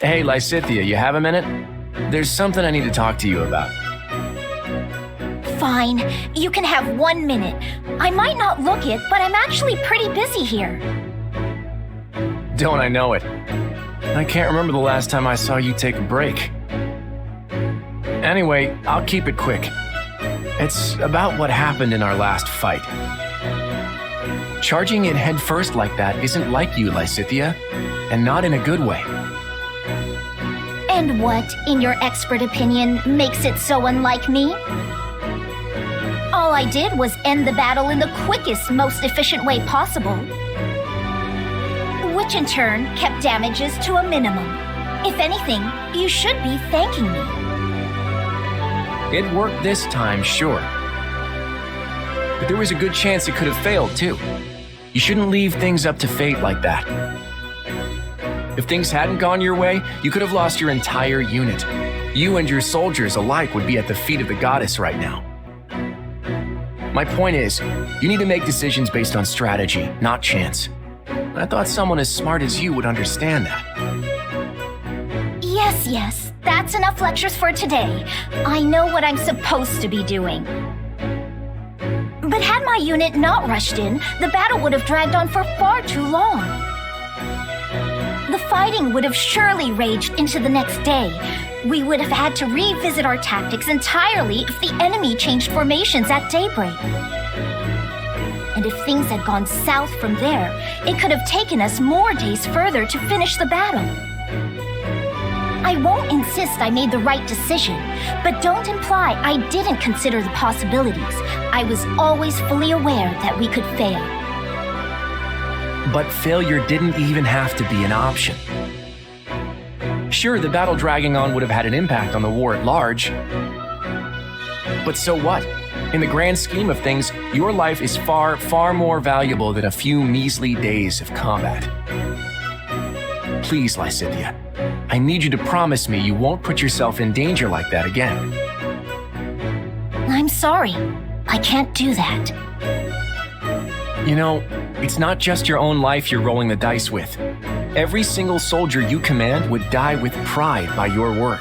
Hey, Lysithea, you have a minute? There's something I need to talk to you about. Fine, you can have 1 minute. I might not look it, but I'm actually pretty busy here. Don't I know it? I can't remember the last time I saw you take a break. Anyway, I'll keep it quick. It's about what happened in our last fight. Charging it headfirst like that isn't like you, Lysithea, and not in a good way. And what, in your expert opinion, makes it so unlike me? All I did was end the battle in the quickest, most efficient way possible. Which in turn kept damages to a minimum. If anything, you should be thanking me. It worked this time, sure. But there was a good chance it could have failed, too. You shouldn't leave things up to fate like that. If things hadn't gone your way, you could have lost your entire unit. You and your soldiers alike would be at the feet of the goddess right now. My point is, you need to make decisions based on strategy, not chance. I thought someone as smart as you would understand that. Yes, that's enough lectures for today. I know what I'm supposed to be doing. But had my unit not rushed in, the battle would have dragged on for far too long. The fighting would have surely raged into the next day. We would have had to revisit our tactics entirely if the enemy changed formations at daybreak. And if things had gone south from there, it could have taken us more days further to finish the battle. I won't insist I made the right decision, but don't imply I didn't consider the possibilities. I was always fully aware that we could fail. But failure didn't even have to be an option. Sure, the battle dragging on would have had an impact on the war at large. But so what? In the grand scheme of things, your life is far, far more valuable than a few measly days of combat. Please, Lysithea, I need you to promise me you won't put yourself in danger like that again. I'm sorry. I can't do that. You know, it's not just your own life you're rolling the dice with. Every single soldier you command would die with pride by your word.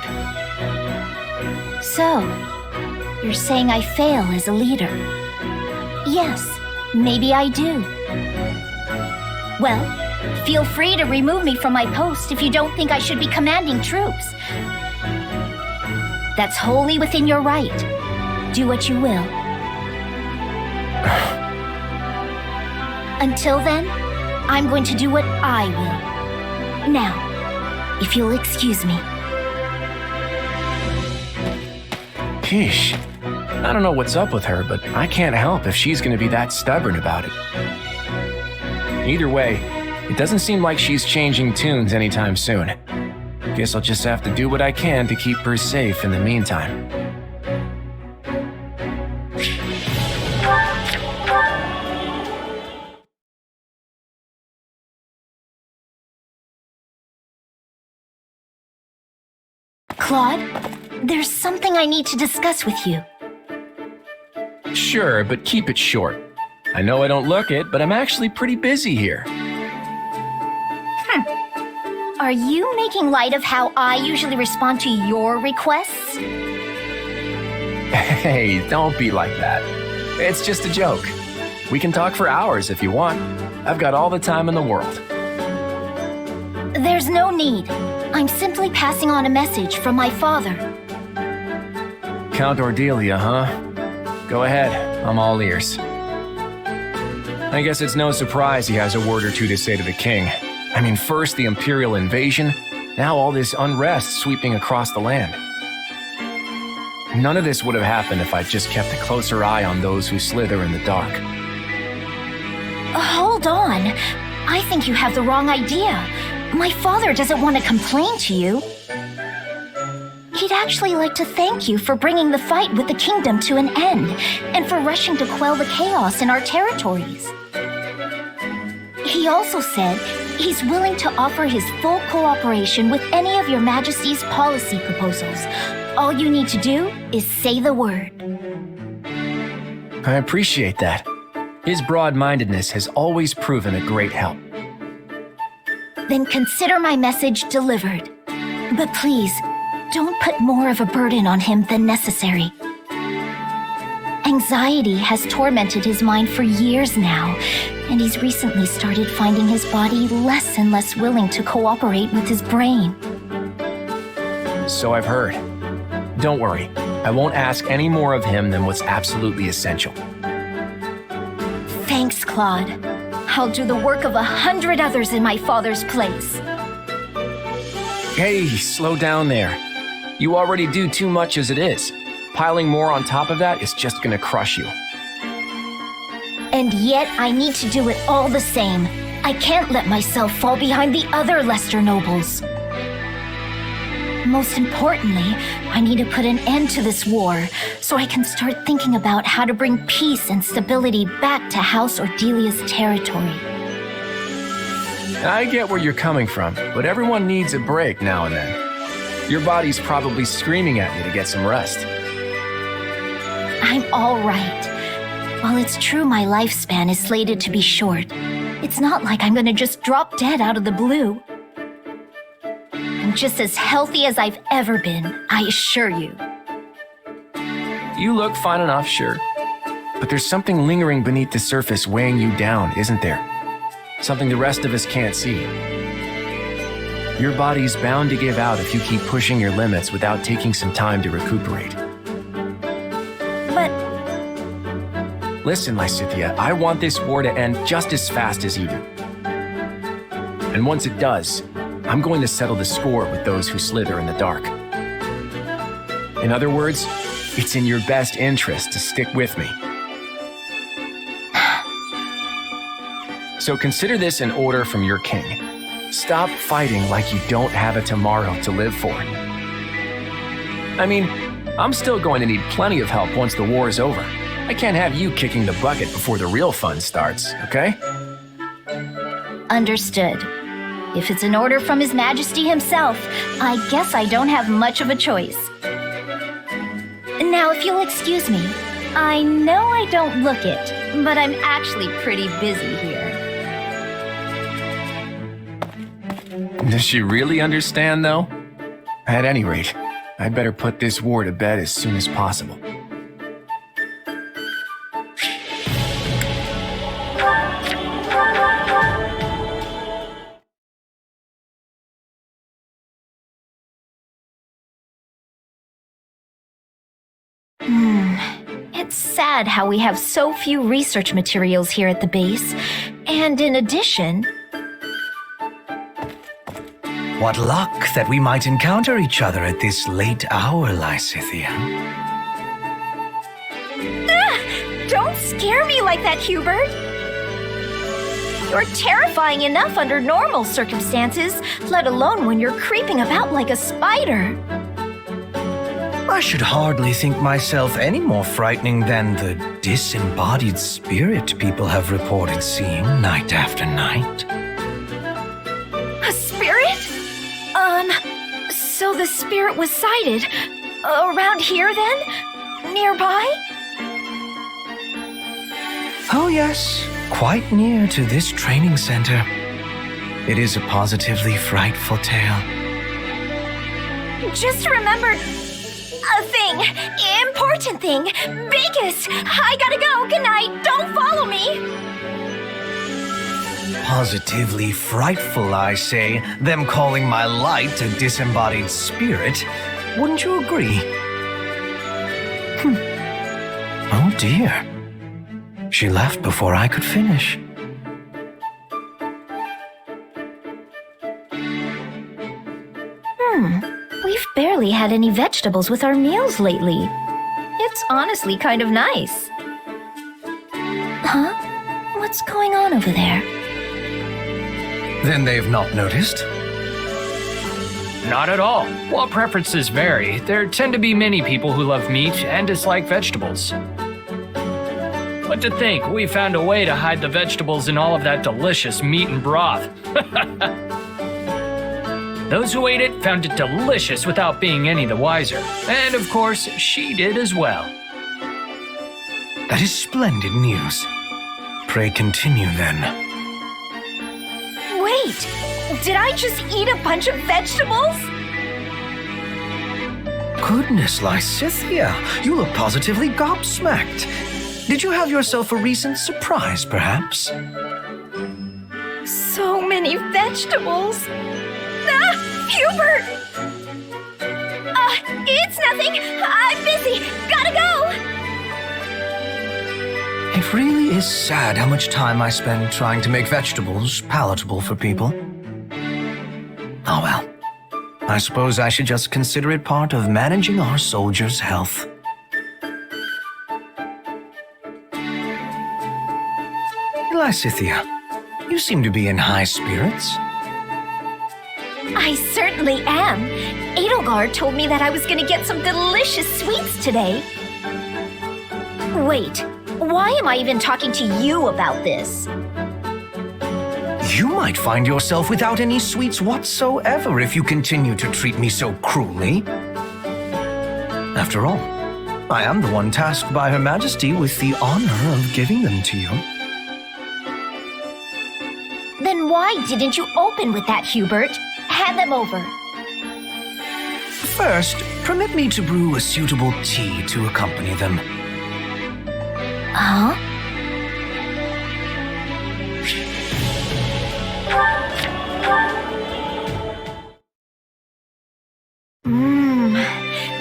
So, you're saying I fail as a leader? Yes, maybe I do. Well, feel free to remove me from my post if you don't think I should be commanding troops. That's wholly within your right. Do what you will. Until then, I'm going to do what I will. Now, if you'll excuse me. Sheesh. I don't know what's up with her, but I can't help if she's going to be that stubborn about it. Either way, it doesn't seem like she's changing tunes anytime soon. Guess I'll just have to do what I can to keep her safe in the meantime. Claude, there's something I need to discuss with you. Sure, but keep it short. I know I don't look it, but I'm actually pretty busy here. Are you making light of how I usually respond to your requests? Hey, don't be like that. It's just a joke. We can talk for hours if you want. I've got all the time in the world. There's no need. I'm simply passing on a message from my father. Count Ordelia, huh? Go ahead, I'm all ears. I guess it's no surprise he has a word or two to say to the king. I mean, first the Imperial invasion, now all this unrest sweeping across the land. None of this would have happened if I'd just kept a closer eye on those who slither in the dark. Hold on. I think you have the wrong idea. My father doesn't want to complain to you. He'd actually like to thank you for bringing the fight with the kingdom to an end and for rushing to quell the chaos in our territories. He also said he's willing to offer his full cooperation with any of your majesty's policy proposals. All you need to do is say the word. I appreciate that. His broad-mindedness has always proven a great help. Then consider my message delivered. But please, don't put more of a burden on him than necessary. Anxiety has tormented his mind for years now, and he's recently started finding his body less and less willing to cooperate with his brain. So I've heard. Don't worry, I won't ask any more of him than what's absolutely essential. Thanks, Claude. I'll do the work of 100 others in my father's place. Hey, slow down there. You already do too much as it is. Piling more on top of that is just gonna crush you. And yet I need to do it all the same. I can't let myself fall behind the other Lester nobles. Most importantly, I need to put an end to this war so I can start thinking about how to bring peace and stability back to House Ordelia's territory. I get where you're coming from, but everyone needs a break now and then. Your body's probably screaming at you to get some rest. I'm all right. While it's true my lifespan is slated to be short, it's not like I'm gonna just drop dead out of the blue. I'm just as healthy as I've ever been, I assure you. You look fine enough, sure. But there's something lingering beneath the surface weighing you down, isn't there? Something the rest of us can't see. Your body's bound to give out if you keep pushing your limits without taking some time to recuperate. But... Listen, Lysithea, I want this war to end just as fast as you do. And once it does, I'm going to settle the score with those who slither in the dark. In other words, it's in your best interest to stick with me. So consider this an order from your king. Stop fighting like you don't have a tomorrow to live for. I mean, I'm still going to need plenty of help once the war is over. I can't have you kicking the bucket before the real fun starts, okay? Understood. If it's an order from His Majesty himself, I guess I don't have much of a choice. Now, if you'll excuse me, I know I don't look it, but I'm actually pretty busy here. Does she really understand, though? At any rate, I'd better put this war to bed as soon as possible. It's sad how we have so few research materials here at the base, and in addition... What luck that we might encounter each other at this late hour, Lysithea. Don't scare me like that, Hubert! You're terrifying enough under normal circumstances, let alone when you're creeping about like a spider. I should hardly think myself any more frightening than the disembodied spirit people have reported seeing night after night. A spirit? So the spirit was sighted around here then? Nearby? Oh yes, quite near to this training center. It is a positively frightful tale. Just remembered a thing, important thing, biggest. I gotta go, good night, don't follow me. Positively frightful, I say, them calling my light a disembodied spirit. Wouldn't you agree? Oh dear. She left before I could finish. We've barely had any vegetables with our meals lately. It's honestly kind of nice. Huh? What's going on over there? Then they've not noticed? Not at all. While preferences vary, there tend to be many people who love meat and dislike vegetables. But to think we found a way to hide the vegetables in all of that delicious meat and broth. Those who ate it found it delicious without being any the wiser. And of course, she did as well. That is splendid news. Pray continue then. Wait, did I just eat a bunch of vegetables? goodness, Lysithea, you look positively gobsmacked. Did you have yourself a recent surprise, perhaps? So many vegetables. Ah, Hubert! It's nothing. I'm busy. Gotta go. It really is sad how much time I spend trying to make vegetables palatable for people. Oh well. I suppose I should just consider it part of managing our soldiers' health. Lysithea, you seem to be in high spirits. I certainly am. Edelgard told me that I was gonna get some delicious sweets today. Wait, why am I even talking to you about this? You might find yourself without any sweets whatsoever if you continue to treat me so cruelly. After all, I am the one tasked by Her Majesty with the honor of giving them to you. Then why didn't you open with that, Hubert? Hand them over. First, permit me to brew a suitable tea to accompany them. Huh?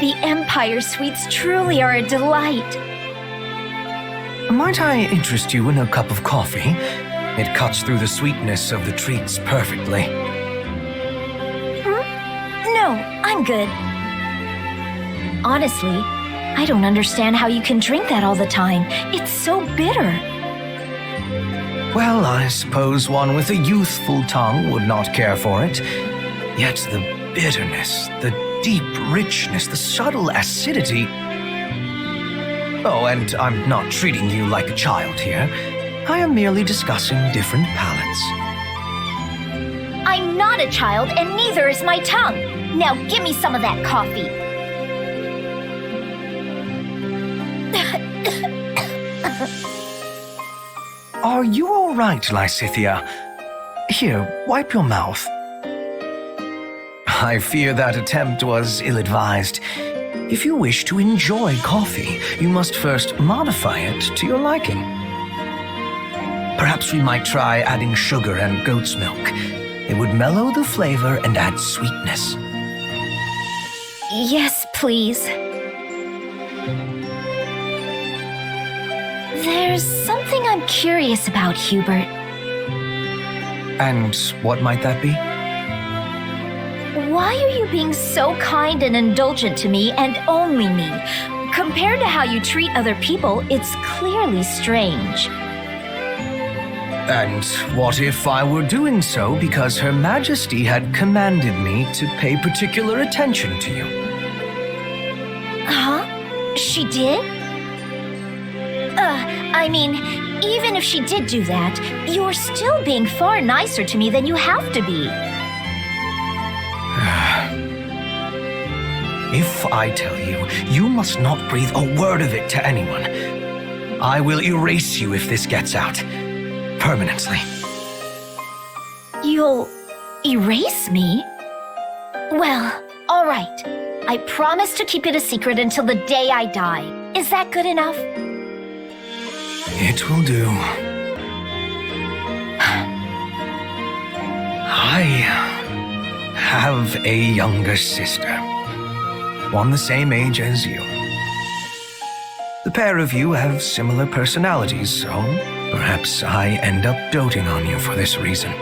The Empire sweets truly are a delight. Might I interest you in a cup of coffee? It cuts through the sweetness of the treats perfectly. No, I'm good. Honestly, I don't understand how you can drink that all the time. It's so bitter. Well, I suppose one with a youthful tongue would not care for it. Yet the bitterness, the deep richness, the subtle acidity... Oh, and I'm not treating you like a child here. I am merely discussing different palates. I'm not a child, and neither is my tongue. Now give me some of that coffee. Are you all right, Lysithea? Here, wipe your mouth. I fear that attempt was ill-advised. If you wish to enjoy coffee, you must first modify it to your liking. Perhaps we might try adding sugar and goat's milk. It would mellow the flavor and add sweetness. Yes, please. There's something I'm curious about, Hubert. And what might that be? Why are you being so kind and indulgent to me and only me? Compared to how you treat other people, it's clearly strange. And what if I were doing so because Her Majesty had commanded me to pay particular attention to you? Huh? She did? I mean, even if she did do that, you're still being far nicer to me than you have to be. If I tell you, you must not breathe a word of it to anyone. I will erase you if this gets out. Permanently. You'll erase me? Well, all right. I promise to keep it a secret until the day I die. Is that good enough? It will do. I have a younger sister. One the same age as you. The pair of you have similar personalities, so perhaps I end up doting on you for this reason.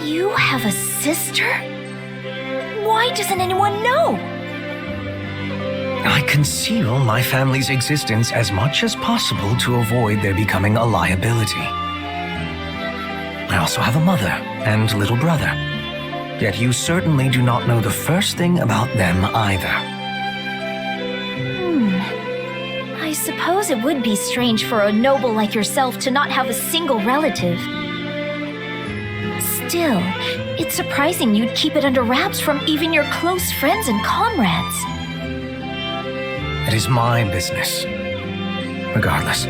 You have a sister? Why doesn't anyone know? I conceal my family's existence as much as possible to avoid their becoming a liability. I also have a mother and little brother. Yet you certainly do not know the first thing about them either. I suppose it would be strange for a noble like yourself to not have a single relative. Still, it's surprising you'd keep it under wraps from even your close friends and comrades. It is my business. Regardless,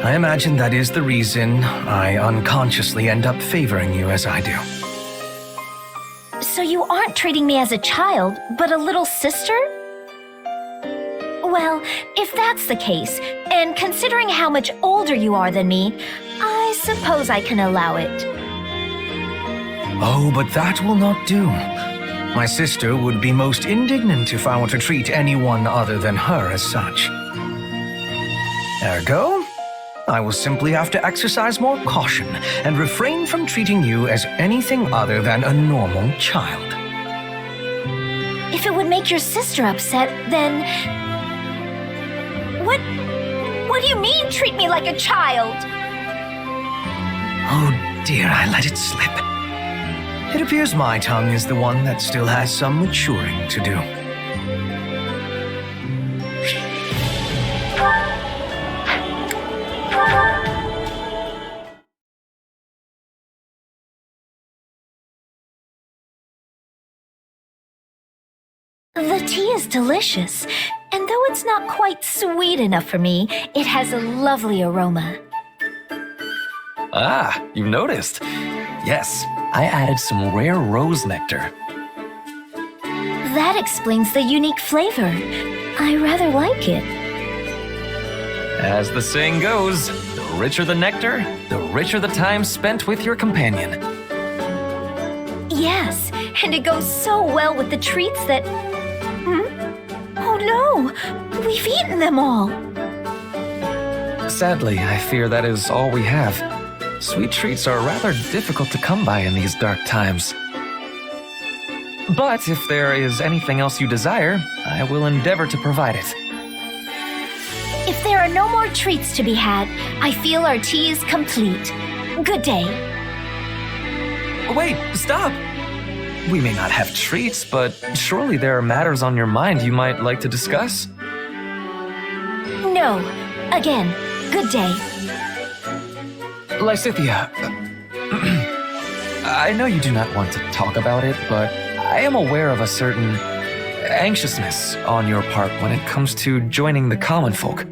I imagine that is the reason I unconsciously end up favoring you as I do. So you aren't treating me as a child, but a little sister? Well, if that's the case, and considering how much older you are than me, I suppose I can allow it. Oh, but that will not do. My sister would be most indignant if I were to treat anyone other than her as such. Ergo, I will simply have to exercise more caution and refrain from treating you as anything other than a normal child. If it would make your sister upset, then... What do you mean, treat me like a child? Oh dear, I let it slip. It appears my tongue is the one that still has some maturing to do. The tea is delicious, and though it's not quite sweet enough for me, it has a lovely aroma. Ah, you've noticed. Yes, I added some rare rose nectar. That explains the unique flavor. I rather like it. As the saying goes, the richer the nectar, the richer the time spent with your companion. Yes, and it goes so well with the treats that... Oh no! We've eaten them all! Sadly, I fear that is all we have. Sweet treats are rather difficult to come by in these dark times. But if there is anything else you desire, I will endeavor to provide it. If there are no more treats to be had, I feel our tea is complete. Good day. Wait, stop! We may not have treats, but surely there are matters on your mind you might like to discuss? No. Again, good day. Lysithea, I know you do not want to talk about it, but I am aware of a certain anxiousness on your part when it comes to joining the common folk.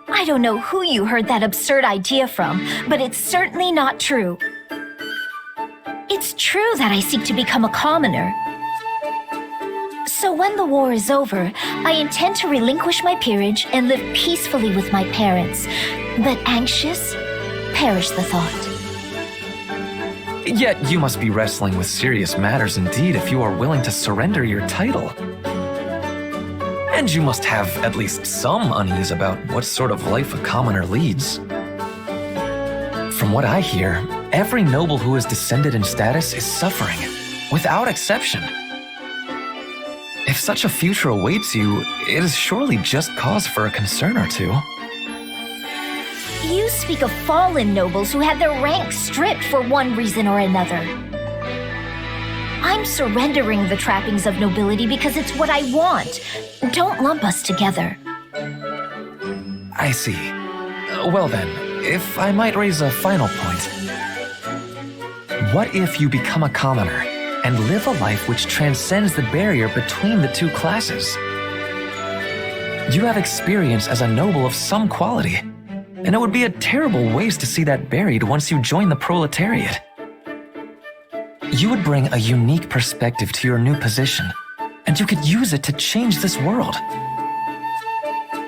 I don't know who you heard that absurd idea from, but it's certainly not true. It's true that I seek to become a commoner. So when the war is over, I intend to relinquish my peerage and live peacefully with my parents. But anxious? Perish the thought. Yet you must be wrestling with serious matters indeed if you are willing to surrender your title. And you must have at least some unease about what sort of life a commoner leads. From what I hear, every noble who is descended in status is suffering, without exception. If such a future awaits you, it is surely just cause for a concern or two. You speak of fallen nobles who had their ranks stripped for one reason or another. I'm surrendering the trappings of nobility because it's what I want. Don't lump us together. I see. Well then, if I might raise a final point. What if you become a commoner and live a life which transcends the barrier between the two classes? You have experience as a noble of some quality, and it would be a terrible waste to see that buried once you join the proletariat. You would bring a unique perspective to your new position, and you could use it to change this world.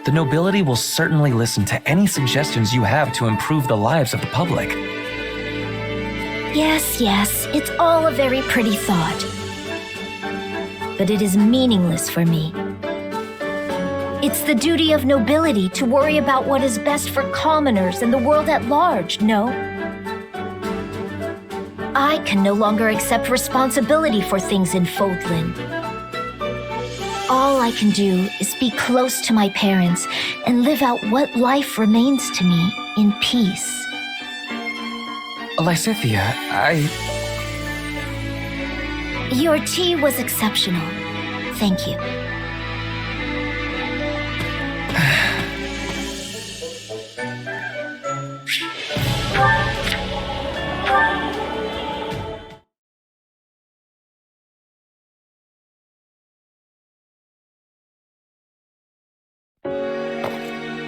The nobility will certainly listen to any suggestions you have to improve the lives of the public. Yes, it's all a very pretty thought. But it is meaningless for me. It's the duty of nobility to worry about what is best for commoners and the world at large, no? I can no longer accept responsibility for things in Fodlan. All I can do is be close to my parents and live out what life remains to me in peace. Lysithea, Your tea was exceptional. Thank you.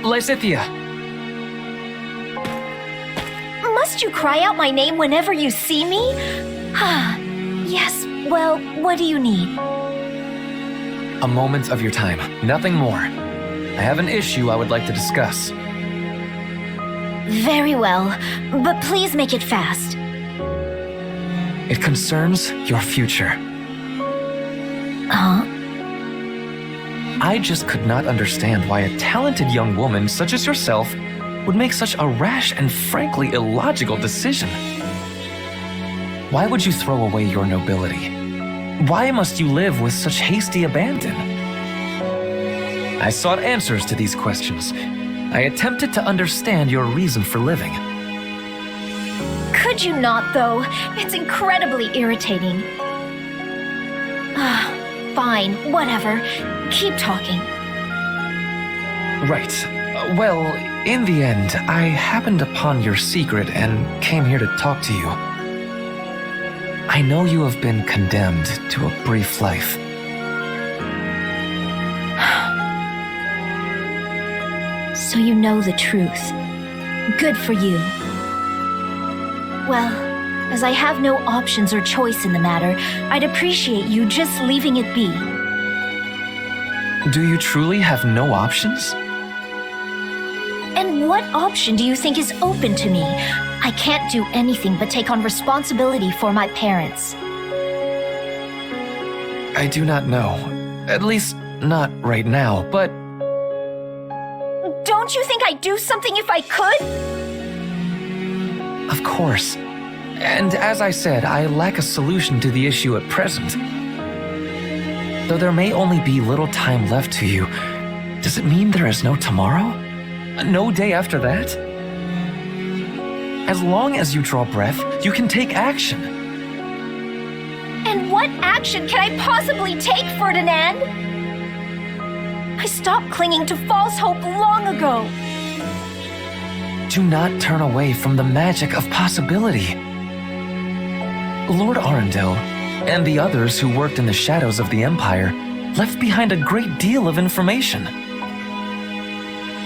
Lysithea! Must you cry out my name whenever you see me? Yes, well, what do you need? A moment of your time, nothing more. I have an issue I would like to discuss. Very well, but please make it fast. It concerns your future. Huh? I just could not understand why a talented young woman such as yourself would make such a rash and frankly illogical decision. Why would you throw away your nobility? Why must you live with such hasty abandon? I sought answers to these questions. I attempted to understand your reason for living. Could you not, though? It's incredibly irritating. Fine, whatever. Keep talking. Right. Well, in the end, I happened upon your secret and came here to talk to you. I know you have been condemned to a brief life. So you know the truth. Good for you. Well, as I have no options or choice in the matter, I'd appreciate you just leaving it be. Do you truly have no options? And what option do you think is open to me? I can't do anything but take on responsibility for my parents. I do not know. At least, not right now, but... Don't you think I'd do something if I could? Of course. And as I said, I lack a solution to the issue at present. Though there may only be little time left to you, does it mean there is no tomorrow? No day after that? As long as you draw breath, you can take action. And what action can I possibly take, Ferdinand? I stopped clinging to false hope long ago. Do not turn away from the magic of possibility. Lord Arundel and the others who worked in the shadows of the Empire left behind a great deal of information.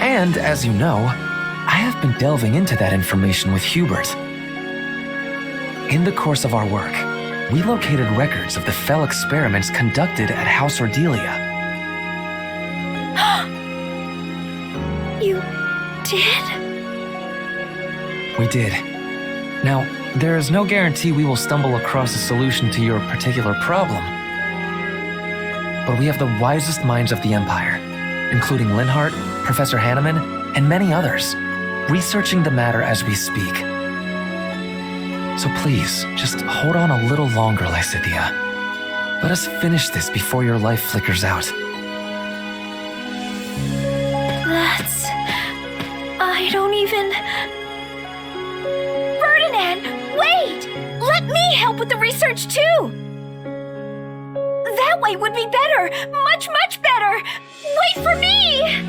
And, as you know, I have been delving into that information with Hubert. In the course of our work, we located records of the fell experiments conducted at House Ordelia. You did? We did. Now, there is no guarantee we will stumble across a solution to your particular problem. But we have the wisest minds of the Empire, including Linhart, Professor Hanneman, and many others, researching the matter as we speak. So please, just hold on a little longer, Lysithea. Let us finish this before your life flickers out. I don't even... Ferdinand, wait! Let me help with the research too! That way would be better! Much, much better! Wait for me!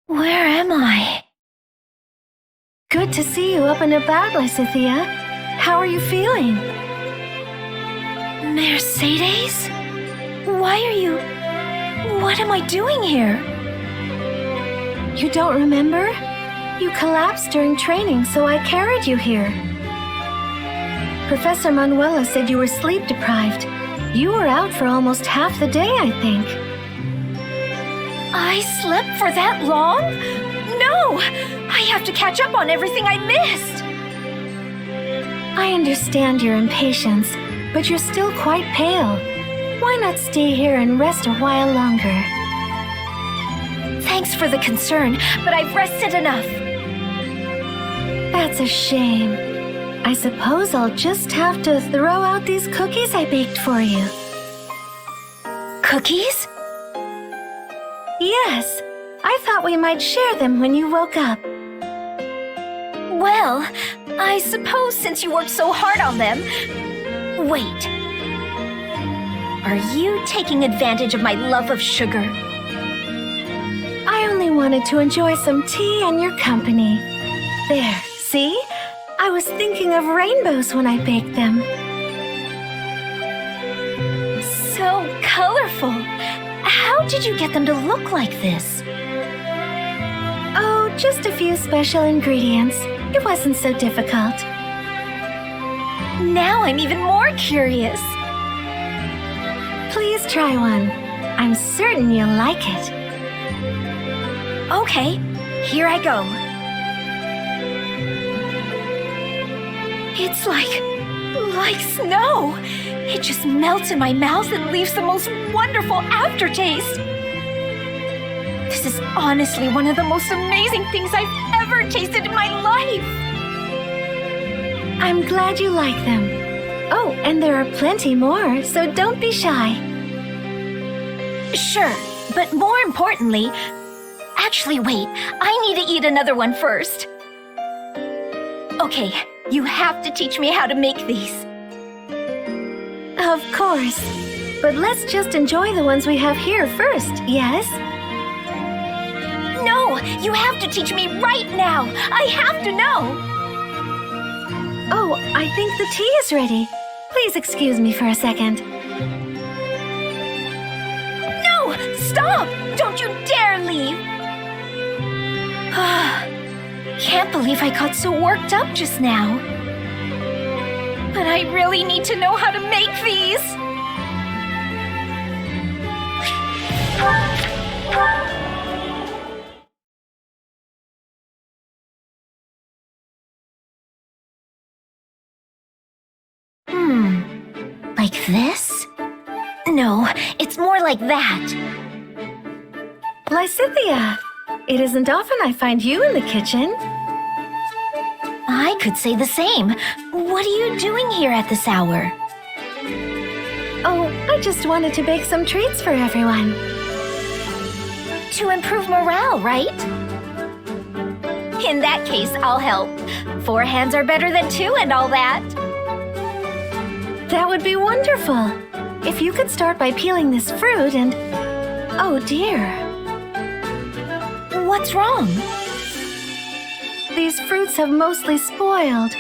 Where am I? Good to see you up and about, Lysithea. How are you feeling? Mercedes? Why are you... What am I doing here? You don't remember? You collapsed during training, so I carried you here. Professor Manuela said you were sleep deprived. You were out for almost half the day, I think. I slept for that long? No! I have to catch up on everything I missed! I understand your impatience, but you're still quite pale. Why not stay here and rest a while longer? Thanks for the concern, but I've rested enough. That's a shame. I suppose I'll just have to throw out these cookies I baked for you. Cookies? Yes, I thought we might share them when you woke up. Well, I suppose since you worked so hard on them... Wait. Are you taking advantage of my love of sugar? I only wanted to enjoy some tea and your company. There, see? I was thinking of rainbows when I baked them. So colorful. How did you get them to look like this? Oh, just a few special ingredients. It wasn't so difficult. Now I'm even more curious. Please try one. I'm certain you'll like it. Okay, here I go. It's like snow. It just melts in my mouth and leaves the most wonderful aftertaste. This is honestly one of the most amazing things I've ever tasted in my life. I'm glad you like them. Oh, and there are plenty more, so don't be shy. Sure, but more importantly... Actually, wait, I need to eat another one first. Okay, you have to teach me how to make these. Of course. But let's just enjoy the ones we have here first, yes? No, you have to teach me right now. I have to know. Oh, I think the tea is ready. Please excuse me for a second. No, stop! Don't you dare leave! Can't believe I got so worked up just now. But I really need to know how to make these. Like this? No, it's more like that. Lysithea, it isn't often I find you in the kitchen. I could say the same. What are you doing here at this hour? Oh, I just wanted to bake some treats for everyone. To improve morale, right? In that case, I'll help. 4 hands are better than 2 and all that. That would be wonderful. If you could start by peeling this fruit and... Oh dear. What's wrong? These fruits have mostly spoiled.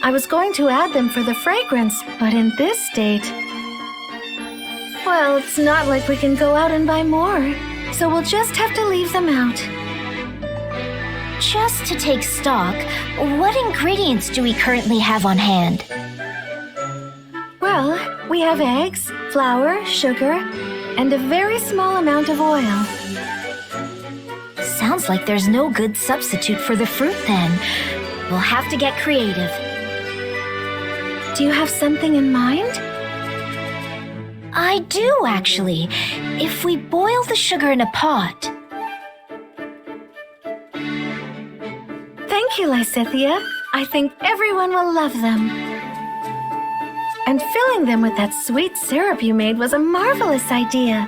I was going to add them for the fragrance, but in this state... Well, it's not like we can go out and buy more, so we'll just have to leave them out. Just to take stock, what ingredients do we currently have on hand? Well, we have eggs, flour, sugar, and a very small amount of oil. Sounds like there's no good substitute for the fruit then. We'll have to get creative. Do you have something in mind? I do, actually. If we boil the sugar in a pot... Thank you, Lysithea. I think everyone will love them. And filling them with that sweet syrup you made was a marvelous idea.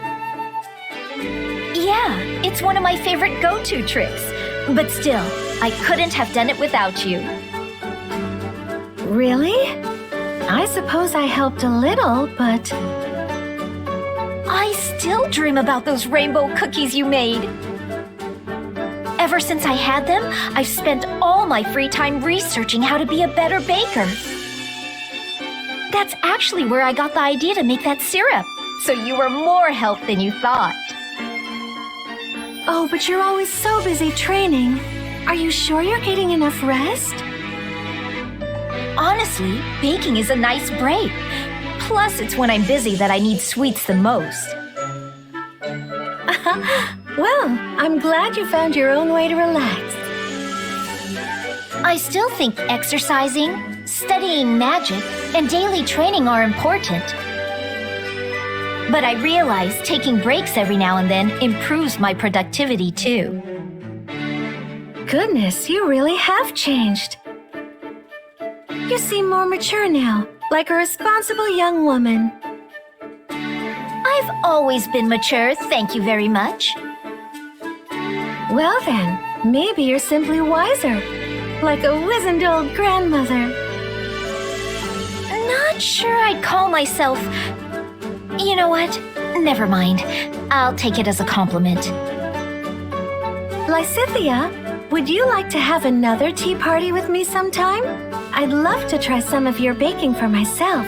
Yeah, it's one of my favorite go-to tricks. But still, I couldn't have done it without you. Really? I suppose I helped a little, but... I still dream about those rainbow cookies you made. Ever since I had them, I've spent all my free time researching how to be a better baker. That's actually where I got the idea to make that syrup. So you were more help than you thought. Oh, but you're always so busy training. Are you sure you're getting enough rest? Honestly, baking is a nice break. Plus, it's when I'm busy that I need sweets the most. Well, I'm glad you found your own way to relax. I still think exercising, studying magic, and daily training are important. But I realize taking breaks every now and then improves my productivity too. Goodness, you really have changed. You seem more mature now, like a responsible young woman. I've always been mature, thank you very much. Well then, maybe you're simply wiser, like a wizened old grandmother. Not sure I'd call myself... You know what? Never mind. I'll take it as a compliment. Lysithea, would you like to have another tea party with me sometime? I'd love to try some of your baking for myself.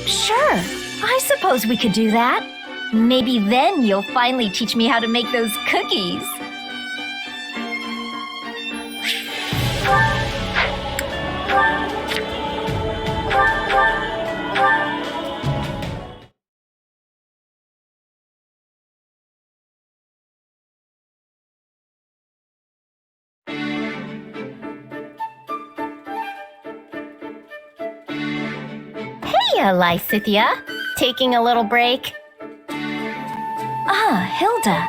Sure, I suppose we could do that. Maybe then you'll finally teach me how to make those cookies. Hey, Lysithea. Taking a little break? Ah, Hilda.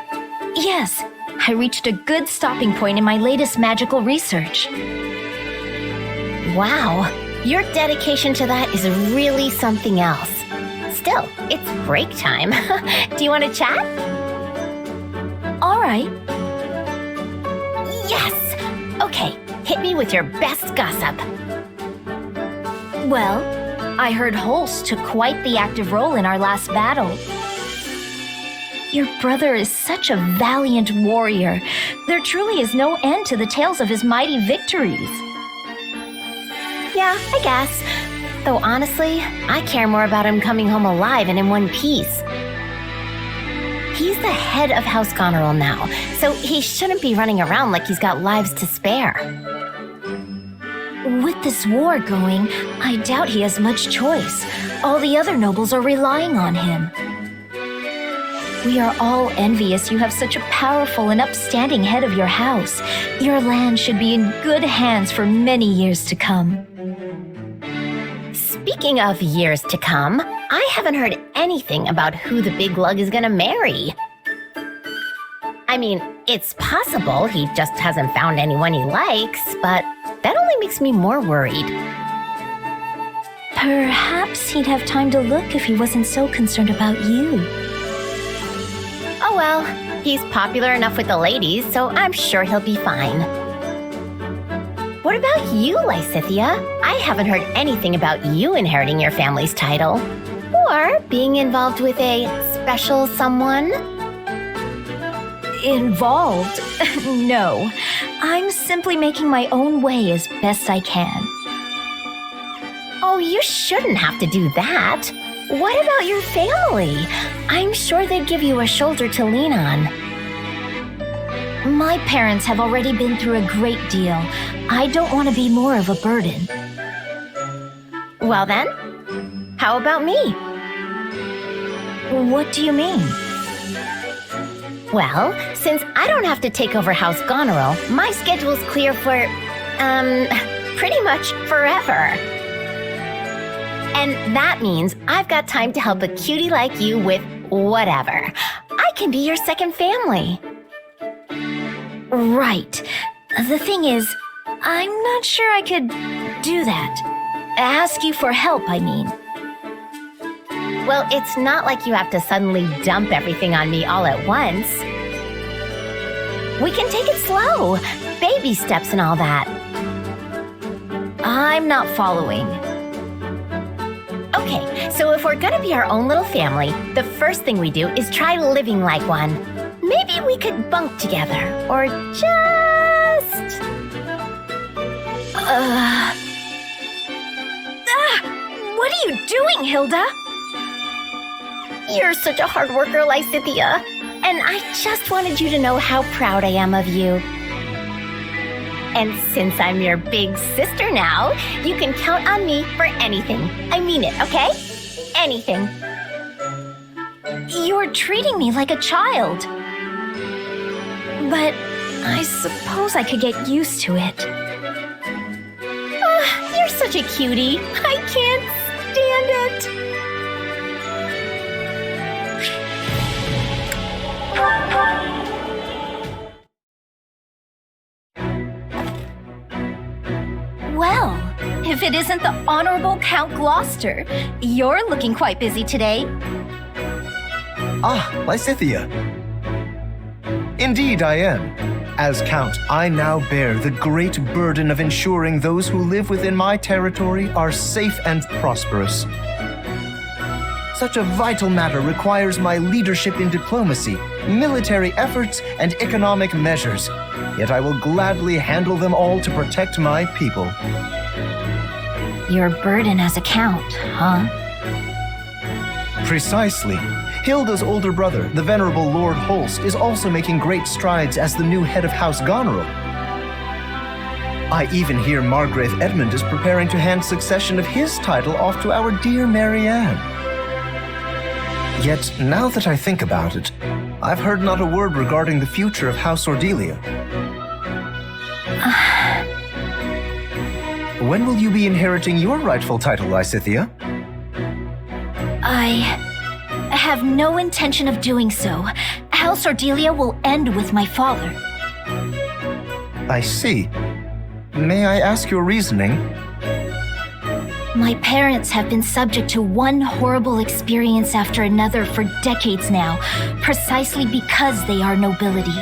Yes, I reached a good stopping point in my latest magical research. Wow, your dedication to that is really something else. Still, it's break time. Do you want to chat? All right. Yes! Okay, hit me with your best gossip. Well, I heard Holst took quite the active role in our last battle. Your brother is such a valiant warrior. There truly is no end to the tales of his mighty victories. Yeah, I guess. Though honestly, I care more about him coming home alive and in one piece. He's the head of House Goneril now, so he shouldn't be running around like he's got lives to spare. With this war going, I doubt he has much choice. All the other nobles are relying on him. We are all envious you have such a powerful and upstanding head of your house. Your land should be in good hands for many years to come. Speaking of years to come, I haven't heard anything about who the big lug is gonna marry. I mean, it's possible he just hasn't found anyone he likes, but that only makes me more worried. Perhaps he'd have time to look if he wasn't so concerned about you. Oh well, he's popular enough with the ladies, so I'm sure he'll be fine. What about you, Lysithea? I haven't heard anything about you inheriting your family's title. Or being involved with a special someone? Involved? No. I'm simply making my own way as best I can. Oh, you shouldn't have to do that. What about your family? I'm sure they'd give you a shoulder to lean on. My parents have already been through a great deal. I don't want to be more of a burden. Well then, how about me? What do you mean? Well, since I don't have to take over House Goneril, my schedule's clear for, pretty much forever. And that means I've got time to help a cutie like you with whatever. I can be your second family. Right. The thing is, I'm not sure I could do that. Ask you for help, I mean. Well, it's not like you have to suddenly dump everything on me all at once. We can take it slow. Baby steps and all that. I'm not following. Okay, so if we're gonna be our own little family, the first thing we do is try living like one. Maybe we could bunk together, or just... What are you doing, Hilda? You're such a hard worker, Lysithea, and I just wanted you to know how proud I am of you. And since I'm your big sister now, you can count on me for anything. I mean it, okay? Anything. You're treating me like a child. But I suppose I could get used to it. You're such a cutie. I can't stand it. Well, if it isn't the Honorable Count Gloucester, you're looking quite busy today. Ah, Lysithea. Indeed I am. As Count, I now bear the great burden of ensuring those who live within my territory are safe and prosperous. Such a vital matter requires my leadership in diplomacy, military efforts, and economic measures. Yet I will gladly handle them all to protect my people. Your burden as a count, huh? Precisely. Hilda's older brother, the venerable Lord Holst, is also making great strides as the new head of House Goneril. I even hear Margrave Edmund is preparing to hand succession of his title off to our dear Marianne. Yet, now that I think about it, I've heard not a word regarding the future of House Ordelia. When will you be inheriting your rightful title, Lysithea? I have no intention of doing so. House Ordelia will end with my father. I see. May I ask your reasoning? My parents have been subject to one horrible experience after another for decades now, precisely because they are nobility.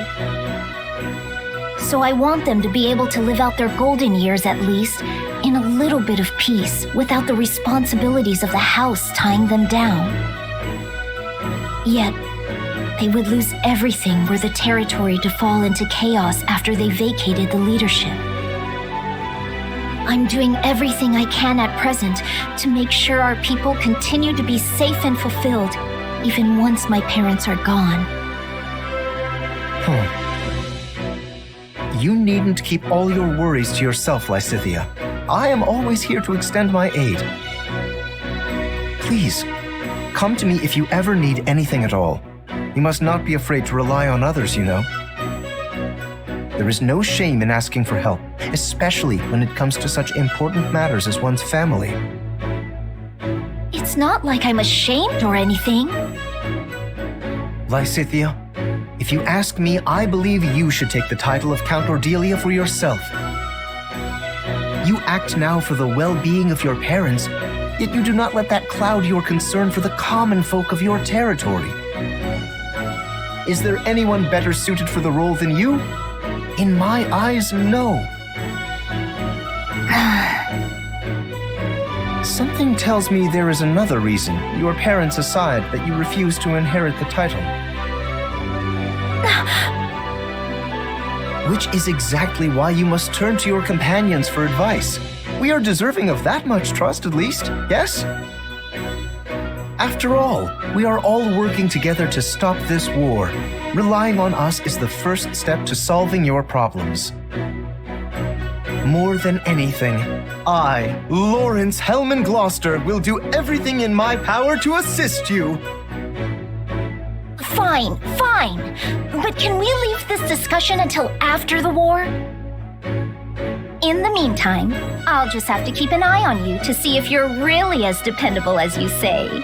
So I want them to be able to live out their golden years at least, in a little bit of peace, without the responsibilities of the house tying them down. Yet, they would lose everything were the territory to fall into chaos after they vacated the leadership. I'm doing everything I can at present to make sure our people continue to be safe and fulfilled, even once my parents are gone. You needn't keep all your worries to yourself, Lysithea. I am always here to extend my aid. Please, come to me if you ever need anything at all. You must not be afraid to rely on others, you know. There is no shame in asking for help, especially when it comes to such important matters as one's family. It's not like I'm ashamed or anything. Lysithea, if you ask me, I believe you should take the title of Count Ordelia for yourself. You act now for the well-being of your parents, yet you do not let that cloud your concern for the common folk of your territory. Is there anyone better suited for the role than you? In my eyes, no. Something tells me there is another reason, your parents aside, that you refuse to inherit the title. Which is exactly why you must turn to your companions for advice. We are deserving of that much trust, at least, yes? After all, we are all working together to stop this war. Relying on us is the first step to solving your problems. More than anything, I, Lawrence Hellman Gloucester, will do everything in my power to assist you. Fine. But can we leave this discussion until after the war? In the meantime, I'll just have to keep an eye on you to see if you're really as dependable as you say.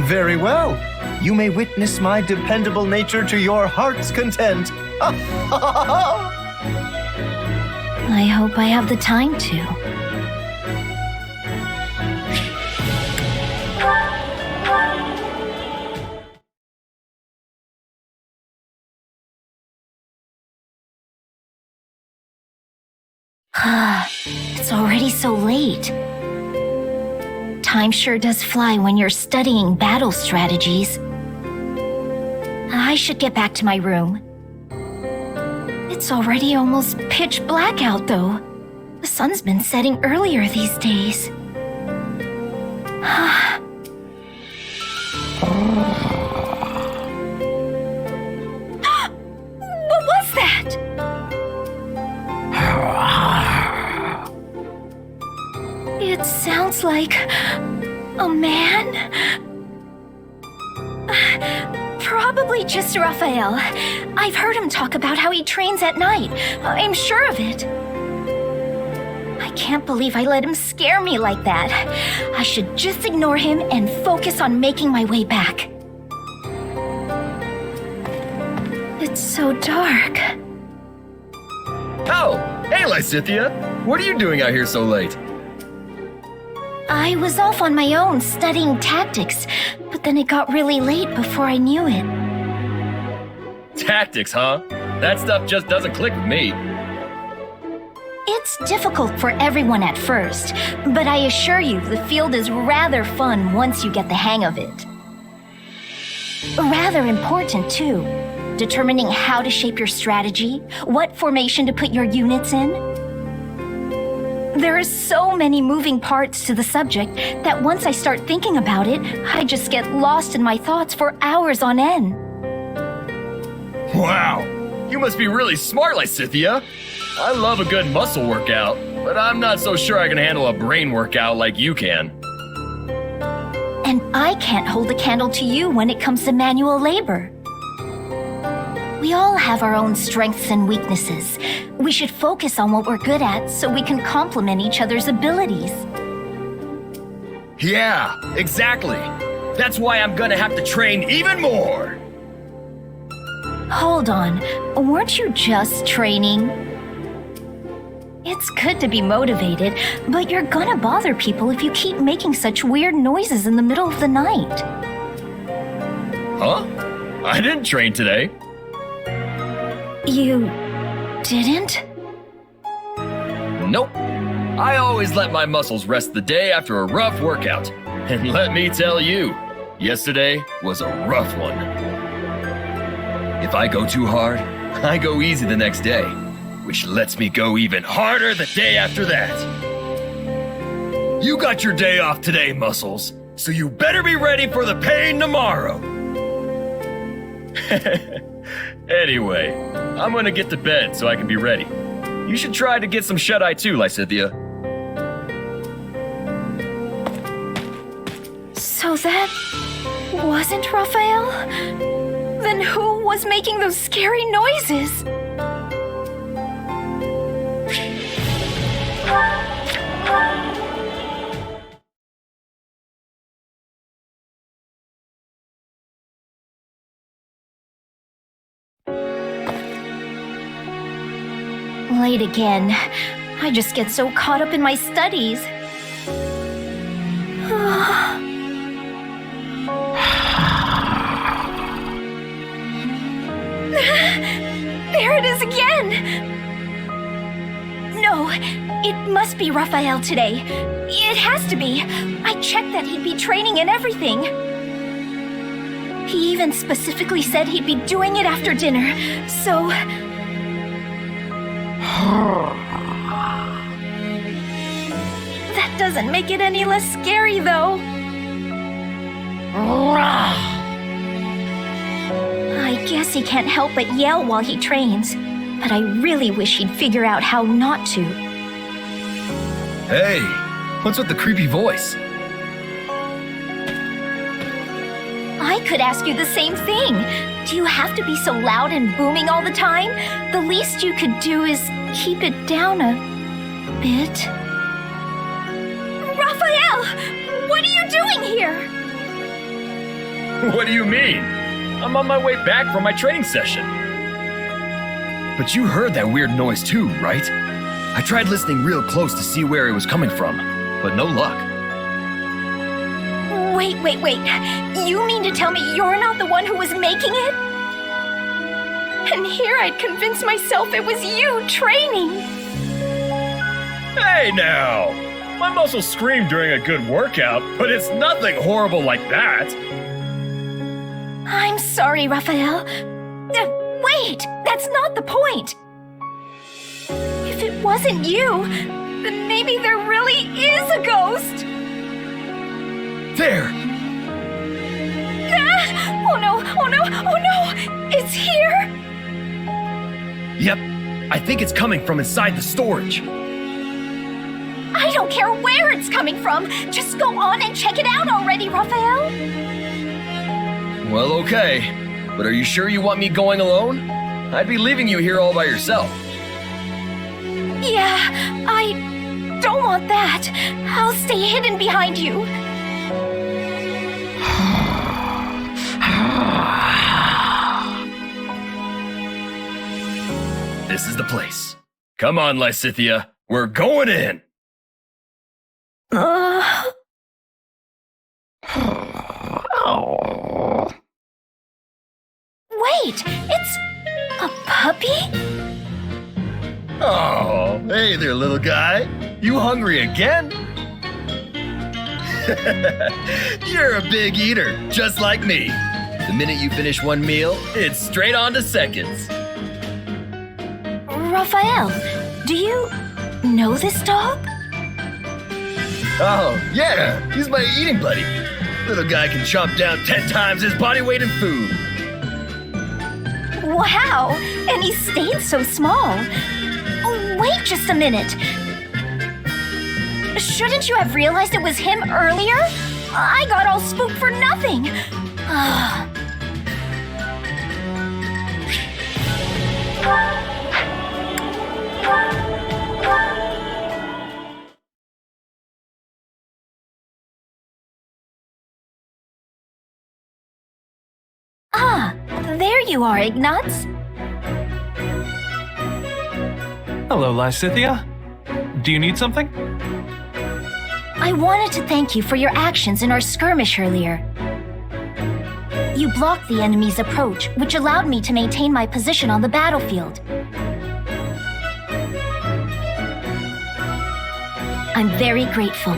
Very well. You may witness my dependable nature to your heart's content. I hope I have the time to. It's already so late. Time sure does fly when you're studying battle strategies. I should get back to my room. It's already almost pitch black out, though. The sun's been setting earlier these days. What was that? It sounds like a man? Probably just Raphael. I've heard him talk about how he trains at night. I'm sure of it. I can't believe I let him scare me like that. I should just ignore him and focus on making my way back. It's so dark. Oh, hey Lysithea! What are you doing out here so late? I was off on my own studying tactics, but then it got really late before I knew it. Tactics, huh? That stuff just doesn't click with me. It's difficult for everyone at first, but I assure you the field is rather fun once you get the hang of it. Rather important, too. Determining how to shape your strategy, what formation to put your units in. There are so many moving parts to the subject that once I start thinking about it, I just get lost in my thoughts for hours on end. Wow, you must be really smart, Lysithea. I love a good muscle workout, but I'm not so sure I can handle a brain workout like you can. And I can't hold a candle to you when it comes to manual labor. We all have our own strengths and weaknesses. We should focus on what we're good at so we can complement each other's abilities. Yeah, exactly. That's why I'm gonna have to train even more. Hold on, weren't you just training? It's good to be motivated, but you're gonna bother people if you keep making such weird noises in the middle of the night. Huh? I didn't train today. You didn't? Nope. I always let my muscles rest the day after a rough workout. And let me tell you, yesterday was a rough one. If I go too hard, I go easy the next day, which lets me go even harder the day after that. You got your day off today, muscles, so you better be ready for the pain tomorrow. Anyway, I'm gonna get to bed so I can be ready. You should try to get some shut-eye too, Lysithea. So that wasn't Raphael? Then who was making those scary noises? Late again. I just get so caught up in my studies. There it is again! No, it must be Raphael today. It has to be. I checked that he'd be training and everything. He even specifically said he'd be doing it after dinner, so... That doesn't make it any less scary, though. I guess he can't help but yell while he trains, but I really wish he'd figure out how not to. Hey, what's with the creepy voice? I could ask you the same thing. Do you have to be so loud and booming all the time? The least you could do is keep it down a bit. Raphael! What are you doing here? What do you mean? I'm on my way back from my training session. But you heard that weird noise too, right? I tried listening real close to see where it was coming from, but no luck. Wait. You mean to tell me you're not the one who was making it? And here I'd convinced myself it was you training. Hey now! My muscles scream during a good workout, but it's nothing horrible like that. I'm sorry, Raphael. Wait, that's not the point. If it wasn't you, then maybe there really is a ghost. There! Ah! Oh no! It's here! Yep, I think it's coming from inside the storage. I don't care where it's coming from. Just go on and check it out already, Raphael. Well, okay. But are you sure you want me going alone? I'd be leaving you here all by yourself. Yeah, I don't want that. I'll stay hidden behind you. This is the place. Come on, Lysithea. We're going in. Wait, it's a puppy? Oh, hey there, little guy. You hungry again? You're a big eater, just like me. The minute you finish one meal, it's straight on to seconds. Raphael, do you know this dog? Oh, yeah, he's my eating buddy. Little guy can chomp down 10 times his body weight in food. Wow, and he stayed so small. Oh, wait just a minute. Shouldn't you have realized it was him earlier? I got all spooked for nothing. There you are, Ignatz. Hello, Lysithea. Do you need something? I wanted to thank you for your actions in our skirmish earlier. You blocked the enemy's approach, which allowed me to maintain my position on the battlefield. I'm very grateful.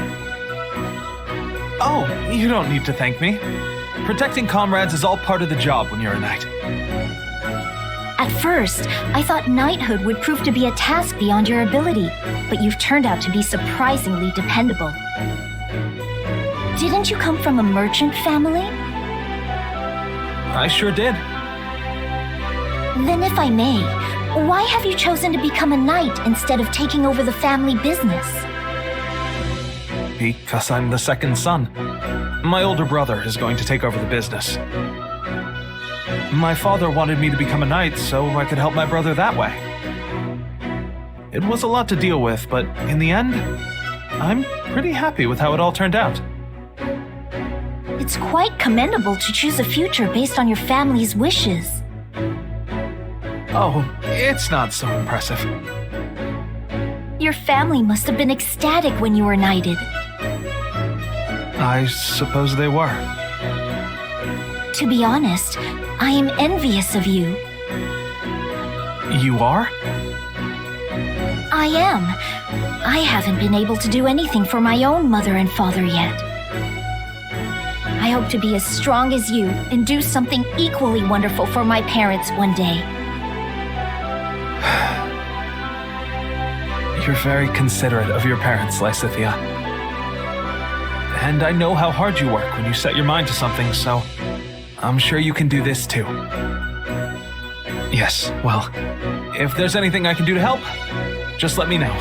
Oh, you don't need to thank me. Protecting comrades is all part of the job when you're a knight. At first, I thought knighthood would prove to be a task beyond your ability, but you've turned out to be surprisingly dependable. Didn't you come from a merchant family? I sure did. Then if I may, why have you chosen to become a knight instead of taking over the family business? Because I'm the second son. My older brother is going to take over the business. My father wanted me to become a knight so I could help my brother that way. It was a lot to deal with, but in the end, I'm pretty happy with how it all turned out. It's quite commendable to choose a future based on your family's wishes. Oh, it's not so impressive. Your family must have been ecstatic when you were knighted. I suppose they were. To be honest, I am envious of you. You are? I am. I haven't been able to do anything for my own mother and father yet. I hope to be as strong as you and do something equally wonderful for my parents one day. You're very considerate of your parents, Lysithea. And I know how hard you work when you set your mind to something, so I'm sure you can do this too. Yes, well, if there's anything I can do to help, just let me know.